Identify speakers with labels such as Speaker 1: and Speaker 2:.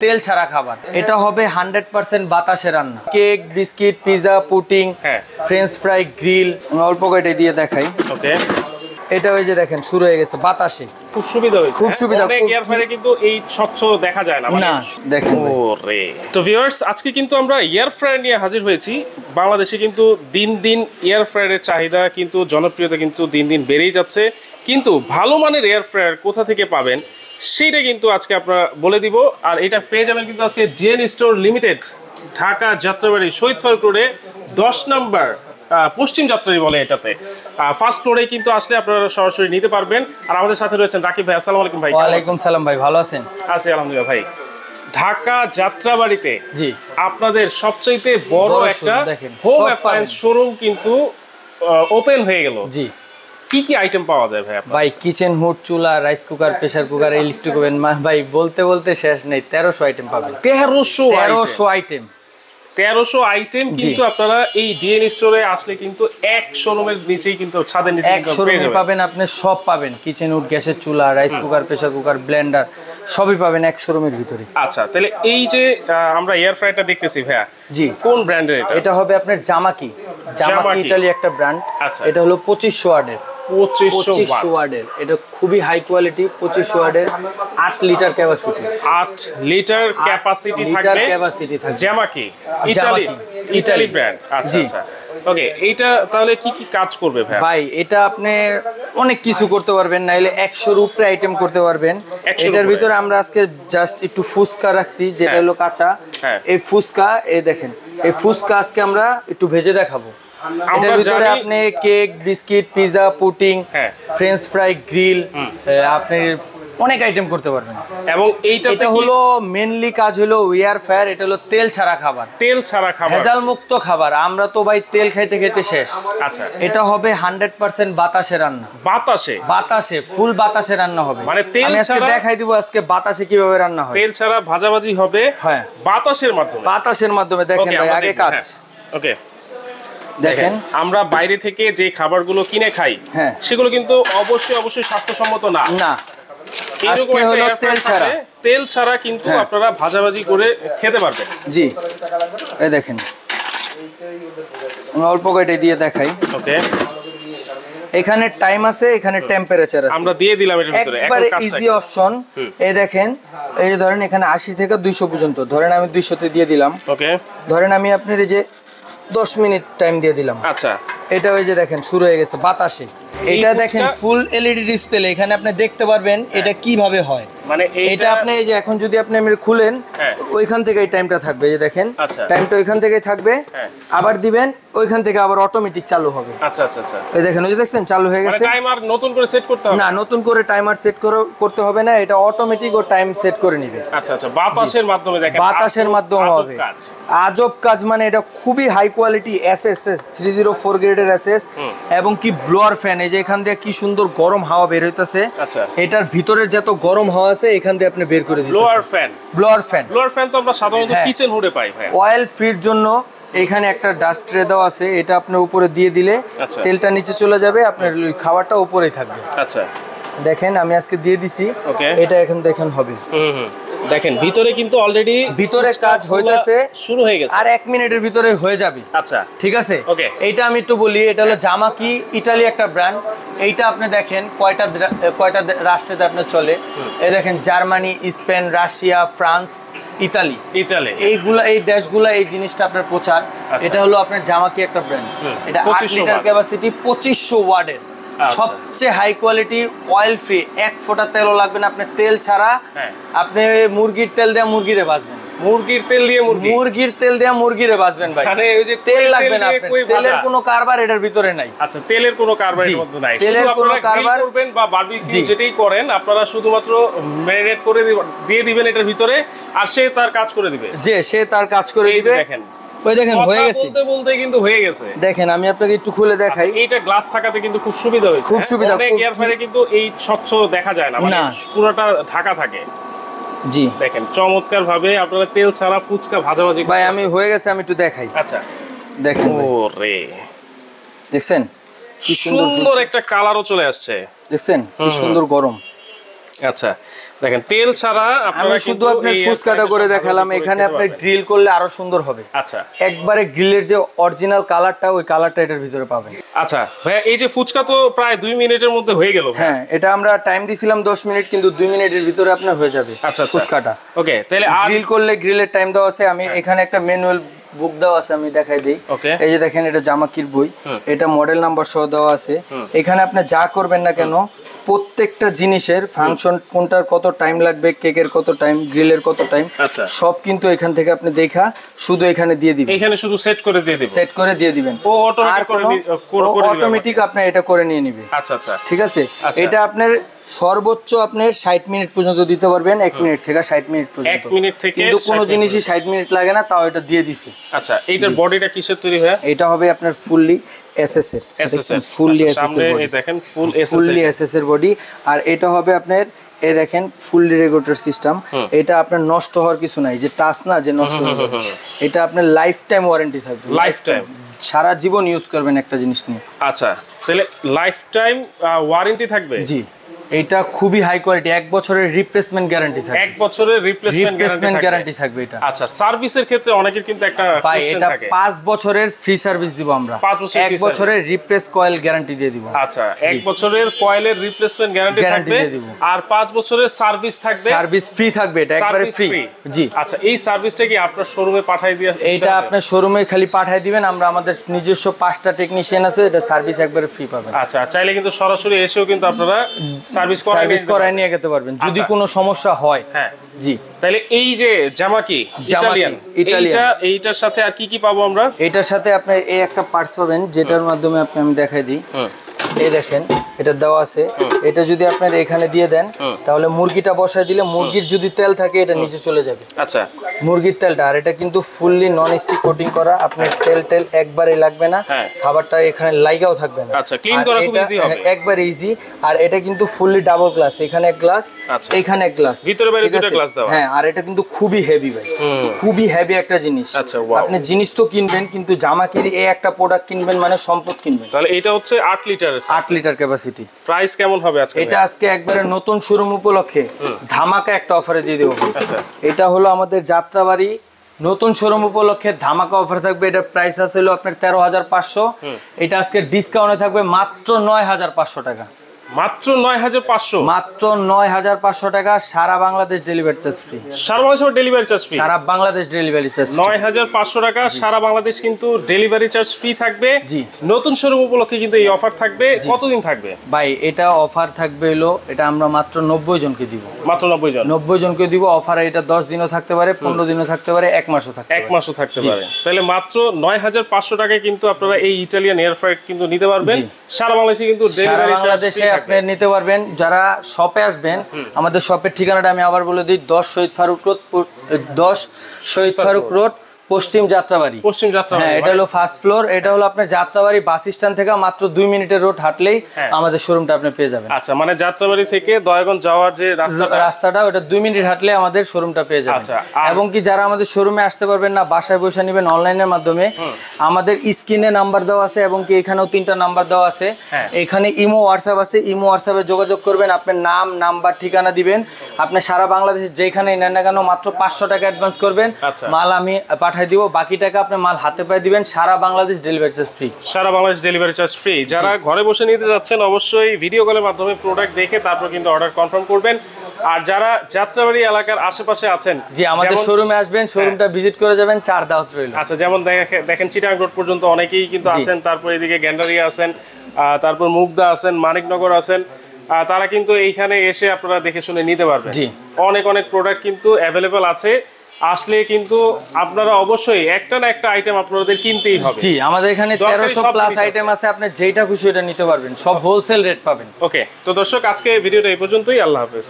Speaker 1: তেল ছাড়া খাবার। এটা হবে 100% বাতাসে রান্না। Cake, biscuit, pizza, pudding, French fry, grill. আমি অল্প কয়টা দিয়ে দেখাই। ওকে, এটা ওই যে দেখেন শুরু হয়ে গেছে বাতাসে।
Speaker 2: খুব সুবিধা হয়েছে,
Speaker 1: খুব সুবিধা।
Speaker 2: অনেক এয়ার ফ্রায়ারে কিন্তু এই স্বচ্ছ দেখা যায় না।
Speaker 1: না দেখেন
Speaker 2: ওরে। তো ভিউয়ার্স, আজকে কিন্তু আমরা এয়ার ফ্রায়ার নিয়ে হাজির হয়েছি। বাংলাদেশে কিন্তু দিন দিন এয়ার ফ্রায়ারের চাহিদা কিন্তু জনপ্রিয়তা কিন্তু দিন দিন বেড়েই যাচ্ছে। কিন্তু ভালো মানের এয়ার ফ্রায়ার কোথা থেকে পাবেন সেটা কিন্তু আজকে আপনারা বলে দিব। আর এটা পেয়ে যাবেন কিন্তু আজকে DN store limited, Dhaka Jatrabari Shahid Faruk রোডে 10 নম্বর পশ্চিম যাত্রাবাড়ি বলে এটাতে। ফার্স্ট ফ্লোরে কিন্তু আসলে আপনারা সরাসরি নিতে পারবেন। আর আমাদের সাথে রয়েছেন রাকিব ভাই। আসসালামু আলাইকুম ভাই।
Speaker 1: ওয়ালাইকুম সালাম ভাই, ভালো আছেন?
Speaker 2: আছি আলহামদুলিল্লাহ ভাই। ঢাকা যাত্রাবাড়িতে
Speaker 1: জি
Speaker 2: আপনাদের সবচাইতে বড় একটা হোম অ্যাপ্লায়েন্স শোরুম কিন্তু ওপেন হয়ে গেল।
Speaker 1: জি,
Speaker 2: কি কি আইটেম পাওয়া যায় ভাই?
Speaker 1: ভাই কিচেন হুড, চুলা, rice cooker, pressure cooker, electric oven, ভাই বলতে বলতে শেষ নেই। 1300 আইটেম পাবেন। 1300 আইটেম
Speaker 2: 1300 আইটেম কিন্তু আপনারা এই ডিএন স্টোরে আসলে কিন্তু এক শোরুমের নিচেই কিন্তু ছাদের নিচে
Speaker 1: এক শোরুমে পাবেন। আপনি সব পাবেন, কিচেন হুড, গ্যাসের চুলা, rice cooker, pressure cooker, Blender সবই পাবেন এক শোরুমের ভিতরে।
Speaker 2: আচ্ছা, তাহলে এই যে আমরা এয়ার ফ্রায়ারটা দেখতেছি ভাইয়া,
Speaker 1: জি
Speaker 2: কোন ব্র্যান্ডের এটা?
Speaker 1: এটা হবে আপনার জামাকি। জামাকি ইতালি একটা ব্র্যান্ড।
Speaker 2: আচ্ছা,
Speaker 1: এটা হলো 2500 ওয়াটের।
Speaker 2: 2500
Speaker 1: ওয়াটের। এটা খুবই হাই কোয়ালিটি। 2500 ওয়াটের, 8 লিটার ক্যাপাসিটি।
Speaker 2: 8 লিটার ক্যাপাসিটি থাকবে। জামাকি ইতালি ব্র্যান্ড। আচ্ছা আচ্ছা, ওকে। এইটা তাহলে কি কি কাজ করবে ভাই?
Speaker 1: ভাই এটা আপনি অনেক কিছু করতে পারবেন, নাইলে 100 এর উপরে আইটেম করতে পারবেন। এটার ভিতরে আমরা আজকে জাস্ট একটু ফুচকা রাখছি, যেটা হলো কাঁচা। এই ফুচকা, এই দেখেন, এই ফুচকা আজকে আমরা একটু ভেজে দেখাবো। এটার ভিতরে আপনি cake, biscuit, pizza, pudding, French fry, grill, আপনি অনেক আইটেম করতে পারবেন।
Speaker 2: এবং এইটা
Speaker 1: হলো মেইনলি কাজ হলো এয়ার ফ্রায়ার। এটা হলো তেল ছাড়া খাবার।
Speaker 2: তেল ছাড়া খাবার,
Speaker 1: ভেজাল মুক্ত খাবার। আমরা তো ভাই তেল খাইতে খাইতে শেষ।
Speaker 2: আচ্ছা,
Speaker 1: এটা হবে 100% বাতাসে রান্না। বাতাসে ফুল বাতাসে রান্না হবে।
Speaker 2: মানে তেল ছাড়া
Speaker 1: দেখাই দিব আজকে বাতাসে কিভাবে রান্না হয়।
Speaker 2: তেল ছাড়া ভাজাভাজি হবে, হ্যাঁ, বাতাসের মাধ্যমে। দেখেন ভাই আগে কাজ। ওকে, দেখেন আমরা বাইরে থেকে যে খাবারগুলো কিনে খাই, হ্যাঁ, সেগুলো কিন্তু অবশ্যই স্বাস্থ্যসম্মত না।
Speaker 1: আজকে হলো
Speaker 2: তেল ছাড়া কিন্তু আপনারা ভাজাভাজি করে খেতে পারবেন।
Speaker 1: জি, এই দেখেন আমি অল্প কয়টা দিয়ে দেখাই।
Speaker 2: ওকে,
Speaker 1: এখানে টাইম আছে, এখানে টেম্পারেচার আছে,
Speaker 2: আমরা দিয়ে দিলাম এর ভিতরে।
Speaker 1: একবারে ইজি অপশন। এই দেখেন, এই যে ধরেন এখানে 80 থেকে 200 পর্যন্ত। ধরেন আমি 200 তে দিয়ে দিলাম।
Speaker 2: ওকে,
Speaker 1: ধরেন আমি আপনার এই যে 10 মিনিট টাইম দিয়ে দিলাম।
Speaker 2: আচ্ছা, এটা
Speaker 1: ওই যে দেখেন শুরু হয়ে গেছে বাতাসে। এটা দেখেন ফুল এলইডি ডিসপ্লে। এখানে আপনি দেখতে পারবেন এটা কিভাবে হয়।
Speaker 2: মানে
Speaker 1: এটা আপনি এই যে এখন যদি আপনি খুলেন, ওইখান থেকে এই টাইমটা থাকবে। এই যে দেখেন টাইমটা ওইখান থেকেই থাকবে। আবার দিবেন, ওইখান থেকে আবার অটোমেটিক চালু হবে।
Speaker 2: আচ্ছা আচ্ছা আচ্ছা,
Speaker 1: এই দেখেন, ওই যে দেখছেন চালু হয়ে গেছে।
Speaker 2: টাইমার নতুন করে সেট করতে হবে না? নতুন করে
Speaker 1: টাইমার সেট করতে হবে না। এটা অটোমেটিক ও টাইম সেট করে নেবে।
Speaker 2: আচ্ছা আচ্ছা, বাতাসের মাধ্যমে। দেখেন
Speaker 1: বাতাসের মাধ্যমে হবে। আজব কাজ। মানে এটা খুবই হাই কোয়ালিটি এসএস 304 গ্রেডের এসএস, এবং কি ব্লোয়ার ফ্যান। এই যে এখান দিয়ে কি সুন্দর গরম হাওয়া বের হইতাছে।
Speaker 2: আচ্ছা,
Speaker 1: এটার ভিতরে যত গরম হাওয়া আছে এখান দিয়ে আপনি বের করে দিতে। ব্লোয়ার ফ্যান
Speaker 2: তো আমরা সাধারণত কিচেন হুডে পাই ভাই।
Speaker 1: অয়েল ফ্রির জন্য এখানে একটা ডাস্ট ট্রে দেওয়া আছে। এটা আপনি উপরে দিয়ে দিলে তেলটা নিচে চলে যাবে, আপনার খাবারটা উপরেই থাকবে।
Speaker 2: আচ্ছা,
Speaker 1: দেখেন আমি আজকে দিয়ে দিছি। এটা এখন দেখেন হবে।
Speaker 2: দেখেন ভিতরে কিন্তু অলরেডি
Speaker 1: ভিতরে কাজ হইতাছে,
Speaker 2: শুরু হয়ে গেছে।
Speaker 1: আর 1 মিনিটের ভিতরে হয়ে যাবে।
Speaker 2: আচ্ছা,
Speaker 1: ঠিক আছে। এইটা আমি একটু বলি। এটা হলো জামাকি, ইতালি একটা ব্র্যান্ড। এইটা আপনি দেখেন কয়টা রাষ্ট্রেতে আপনার চলে। এই দেখেন Germany, Spain, Russia, France, Italy. এই দেশগুলা এই জিনিসটা আপনার প্রচার। এটা হলো আপনার জামাকি একটা ব্র্যান্ড। এটা 8 লিটার ক্যাপাসিটি, 2500 ওয়াটের, সবচেয়ে হাই কোয়ালিটি, অয়েল ফ্রি। 1 ফোঁটা তেলও লাগবে না। আপনি তেল ছাড়া আপনি মুরগির তেল দিয়ে মুরগিরে ভাজবেন। মুরগির তেল দিয়ে মুরগিরে ভাজবেন ভাই।
Speaker 2: মানে ওই যে
Speaker 1: তেল লাগবে না। তেলের কোনো কারবার এটার ভিতরে নাই।
Speaker 2: আচ্ছা, তেলের কোনো কারবার এর মধ্যে নাই।
Speaker 1: তেলের কোনো কারবার
Speaker 2: করবেন বা বারবিকিউ যেটাই করেন, আপনারা শুধুমাত্র ম্যারিনেট করে দিয়ে দিবেন এটার ভিতরে, আর সে তার কাজ করে দিবে। দেখেন,
Speaker 1: ওই দেখেন হয়ে গেছে।
Speaker 2: বলতে কিন্তু হয়ে গেছে।
Speaker 1: দেখেন আমি আপনাকে একটু খুলে দেখাই।
Speaker 2: এইটা গ্লাস থাকাতে কিন্তু খুব সুবিধা হয়েছে।
Speaker 1: খুব সুবিধা।
Speaker 2: অনেক এয়ার ফ্রায়ারে কিন্তু এই স্বচ্ছ দেখা যায় না, মানে পুরোটা ঢাকা থাকে।
Speaker 1: জি,
Speaker 2: দেখেন চমৎকার ভাবে আপনারা তেল ছাড়া ফুচকা ভাজাভাজি।
Speaker 1: ভাই আমি হয়ে গেছে, আমি একটু দেখাই।
Speaker 2: আচ্ছা,
Speaker 1: দেখেন।
Speaker 2: ওরে,
Speaker 1: দেখছেন
Speaker 2: কি সুন্দর একটা কালারও চলে আসছে।
Speaker 1: দেখছেন কি সুন্দর গরম।
Speaker 2: আচ্ছা, দেখেন তেল ছাড়া
Speaker 1: আমি শুধু আপনার ফুচকাটা করে দেখালাম, এখানে আপনি গ্রিল করলে আরো সুন্দর হবে।
Speaker 2: আচ্ছা,
Speaker 1: একবারে গ্রিলের যে অরিজিনাল কালারটা, ওই কালারটা এটার ভিতরে পাবেন।
Speaker 2: আচ্ছা ভাইয়া, এই যে ফুচকা তো প্রায় 2 মিনিটের মধ্যে হয়ে গেল।
Speaker 1: হ্যাঁ, এটা আমরা টাইম দিছিলাম 10 মিনিট, কিন্তু 2 মিনিটের ভিতরে আপনার হয়ে যাবে ফুচকাটা।
Speaker 2: ওকে, তাহলে
Speaker 1: গ্রিল করলে গ্রিলের টাইম দেওয়া আছে। আমি এখানে একটা ম্যানুয়াল বুক দেওয়া আছে, আমি দেখাই দিই। এই যে দেখেন, এটা জামাকির বই, এটা মডেল নাম্বার সহ দেওয়া আছে। এখানে আপনি যা করবেন না কেন, প্রত্যেকটা জিনিসের ফাংশন, কোনটার কত টাইম লাগবে, কেকের কত টাইম, গ্রিলের কত টাইম, সব কিন্তু এখান থেকে আপনি দেখা শুধু এখানে দিয়ে দিবেন।
Speaker 2: এখানে শুধু সেট করে দিয়ে দিবেন,
Speaker 1: সেট করে দিয়ে দিবেন,
Speaker 2: ও
Speaker 1: অটোমেটিক আপনি এটা করে নিয়ে নেবে।
Speaker 2: আচ্ছা আচ্ছা,
Speaker 1: ঠিক আছে। এটা আপনার সর্বোচ্চ আপনি 60 মিনিট পর্যন্ত দিতে পারবেন, 1 মিনিট থেকে 60 মিনিট পর্যন্ত।
Speaker 2: 1 মিনিট থেকে,
Speaker 1: কিন্তু কোনো জিনিসই 60 মিনিট লাগে না, তাও এটা দিয়ে দিছি।
Speaker 2: আচ্ছা, এইটার বডিটা কিসের তৈরি হয়?
Speaker 1: এটা হবে আপনার ফুললি এসএস এর, ফুললি এসএস এর বডি।
Speaker 2: দেখেন
Speaker 1: ফুললি এসএস এর বডি। আর এটা হবে আপনার, এই দেখেন ফুললি রেগুলেটর সিস্টেম। এটা আপনার নষ্ট হওয়ার কিছু নাই, যে টাচ না যে নষ্ট হবে। এটা আপনার লাইফ টাইম ওয়ারেন্টি থাকবে,
Speaker 2: লাইফ টাইম,
Speaker 1: সারা জীবন ইউজ করবেন একটা জিনিস নিয়ে।
Speaker 2: আচ্ছা, তাহলে লাইফ টাইম ওয়ারেন্টি থাকবে।
Speaker 1: জি, এটা খুবই হাই কোয়ালিটি, 1 বছরের রিপ্লেসমেন্ট গ্যারান্টি থাকবে।
Speaker 2: 1 বছরের রিপ্লেসমেন্ট
Speaker 1: গ্যারান্টি থাকবে এটা।
Speaker 2: আচ্ছা, সার্ভিসের ক্ষেত্রে অনেকের কিন্তু একটা কোশ্চেন থাকে।
Speaker 1: 5 বছরের ফ্রি সার্ভিস দিব আমরা। 1 বছরের রিপ্লেস কয়েল গ্যারান্টি দিয়ে দিব।
Speaker 2: আচ্ছা, 1 বছরের কয়েলের রিপ্লেসমেন্ট গ্যারান্টি থাকবে, আর 5 বছরের সার্ভিস থাকবে।
Speaker 1: সার্ভিস ফ্রি থাকবে, এটা একবারে ফ্রি। জি।
Speaker 2: আচ্ছা, এই সার্ভিসটা কি আপনার শোরুমে পাঠিয়ে দিয়ে?
Speaker 1: এটা আপনার শোরুমে খালি পাঠিয়ে দিবেন, আমরা আমাদের নিজস্ব 5টা টেকনিশিয়ান আছে, এটা সার্ভিস একবারে ফ্রি পাবেন।
Speaker 2: আচ্ছা, চাইলে কিন্তু সরাসরি এসেও কিন্তু আপনারা সার্ভিস
Speaker 1: করায় নিয়ে যেতে পারবেন যদি কোনো সমস্যা হয়।
Speaker 2: হ্যাঁ,
Speaker 1: জি।
Speaker 2: তাহলে এই যে জামাকি ইটালিয়ান, এইটার সাথে আর কি কি পাবো আমরা?
Speaker 1: এটার সাথে আপনি এই একটা পার্টস পাবেন, যেটার মাধ্যমে আমি দেখাই দিই। এই দেখেন, এটা দেওয়া আছে। এটা যদি আপনার এখানে দিয়ে দেন, তাহলে মুরগিটা বসায় দিলে মুরগির যদি তেল থাকে এটা নিচে চলে যাবে।
Speaker 2: আচ্ছা,
Speaker 1: মুরগির তেলটা। আর এটা কিন্তু ফুললি নন স্টিক কোটিং করা, আপনার তেল একবারে লাগবে না, খাবারটা এখানে লাইগাও থাকবে না।
Speaker 2: আচ্ছা, ক্লিন করা খুব ইজি হবে,
Speaker 1: একবার ইজি। আর এটা কিন্তু ফুললি ডাবল গ্লাস, এখানে এক গ্লাস, এখানে এক গ্লাস,
Speaker 2: ভিতরে বাইরে দুটো গ্লাস দেওয়া।
Speaker 1: হ্যাঁ, আর এটা কিন্তু খুবই হেভি ভাই, খুবই হেভি একটা জিনিস।
Speaker 2: আচ্ছা,
Speaker 1: আপনি জিনিস তো কিনবেন, কিন্তু জামাকির এই একটা প্রোডাক্ট কিনবেন মানে সম্পদ কিনবেন।
Speaker 2: তাহলে এটা হচ্ছে 8 লিটার,
Speaker 1: 8 লিটার ক্যাপাসিটি।
Speaker 2: প্রাইস কেমন হবে আজকে?
Speaker 1: এটা আজকে একবারে নতুন শোরুম উপলক্ষে ধামাকা একটা অফারে দিয়ে দেবো।
Speaker 2: আচ্ছা,
Speaker 1: এটা হলো আমাদের যাত্রাবাড়ি নতুন শোরুম উপলক্ষে ধামাকা অফার থাকবে। এটার প্রাইস আছে আপনার 13,500। এটা আজকে ডিসকাউন্টে থাকবে মাত্র 9,500 টাকা।
Speaker 2: মাত্র 9,500,
Speaker 1: মাত্র 9,500 টাকা। সারা বাংলাদেশ ডেলিভারি চার্জ ফ্রি।
Speaker 2: সারা বাংলাদেশ ডেলিভারি চার্জ ফ্রি,
Speaker 1: সারা বাংলাদেশ ডেলিভারি চার্জ
Speaker 2: 9,500 টাকা সারা বাংলাদেশ কিন্তু ডেলিভারি চার্জ ফ্রি থাকবে।
Speaker 1: জি,
Speaker 2: নতুন শোরুম উপলক্ষে কিন্তু এই অফার থাকবে। কতদিন থাকবে
Speaker 1: ভাই? এটা অফার থাকবে হলো, এটা আমরা মাত্র 90 জনকে দিব।
Speaker 2: মাত্র 90
Speaker 1: জনকে দিব অফার। এটা 10 দিনও থাকতে পারে, 15 দিনও থাকতে পারে, 1 মাসও থাকতে পারে।
Speaker 2: 1 মাসও থাকতে পারে। তাহলে মাত্র 9,500 টাকায় কিন্তু আপনারা এই ইটালিয়ান এয়ার ফ্রায়ার কিন্তু নিতে পারবেন। সারা বাংলাদেশে কিন্তু ডেলিভারি চার্জ ফ্রি থাকবে। আপনি
Speaker 1: নিতে পারবেন। যারা শপে আসবেন, আমাদের শপের ঠিকানাটা আমি আবার বলে দিই, 10 শহীদ ফারুক রোড, পশ্চিম যাত্রাবাড়ি। হ্যাঁ, এটা হলো ফার্স্ট ফ্লোর। এটা হলো আপনার যাত্রাবাড়ি বাস স্ট্যান্ড থেকে মাত্র 2 মিনিটের রোড হাঁটলেই আমাদের শোরুমটা আপনি পেয়ে যাবেন।
Speaker 2: আচ্ছা, মানে যাত্রাবাড়ি থেকে দয়াগঞ্জ যাওয়ার যে
Speaker 1: রাস্তাটা, ওটা 2 মিনিট হাঁটলে আমাদের শোরুমটা পেয়ে যাবেন। এবং কি যারা আমাদের শোরুমে আসতে পারবেন না, বাসায় বসে নেবেন অনলাইনের মাধ্যমে, আমাদের স্ক্রিনে নাম্বার দেওয়া আছে, এবং কি এখানেও 3টা নাম্বার দেওয়া আছে। এখানে ইমো হোয়াটসঅ্যাপ আছে, ইমো হোয়াটসঅ্যাপে যোগাযোগ করবেন, আপনার নাম, নাম্বার, ঠিকানা দিবেন। আপনি সারা বাংলাদেশে যেখানেই নেন না কেন মাত্র 500 টাকা অ্যাডভান্স করবেন, মাল আমি দিব, বাকি টাকা আপনি মাল হাতে পেয়ে দিবেন। সারা বাংলাদেশ ডেলিভারি চার্জ ফ্রি। সারা বাংলাদেশ ডেলিভারি চার্জ ফ্রি। যারা ঘরে বসে নিতে যাচ্ছেন, অবশ্যই ভিডিও কলের মাধ্যমে প্রোডাক্ট দেখে তারপর কিন্তু অর্ডার কনফার্ম করবেন। আর যারা যাত্রাবাড়ি এলাকার আশেপাশে আছেন, জি, আমাদের শোরুমে আসবেন, শোরুমটা ভিজিট করে যাবেন, 4 দাওয়াত রইল। আচ্ছা, যেমন দেখেন চিটাগাং রোড পর্যন্ত অনেকেই কিন্তু আছেন, তারপর এদিকে গ্যান্ডারিয়া আছেন, তারপর মুগদা আছেন, মানিকনগর আছেন, তারা কিন্তু এইখানে এসে আপনারা দেখে শুনে নিতে পারবেন। জি, অনেক প্রোডাক্ট কিন্তু অ্যাভেলেবল আছে। আসলে কিন্তু আপনারা অবশ্যই একটা না একটা আইটেম আপনাদের কিনতেই হবে। জি, আমাদের এখানে 1300 প্লাস আইটেম আছে, আপনি যেটা খুশি এটা নিতে পারবেন, সব হোলসেল রেট পাবেন। ওকে, তো দর্শক, আজকে ভিডিওটা এই পর্যন্তই। আল্লাহ হাফেজ।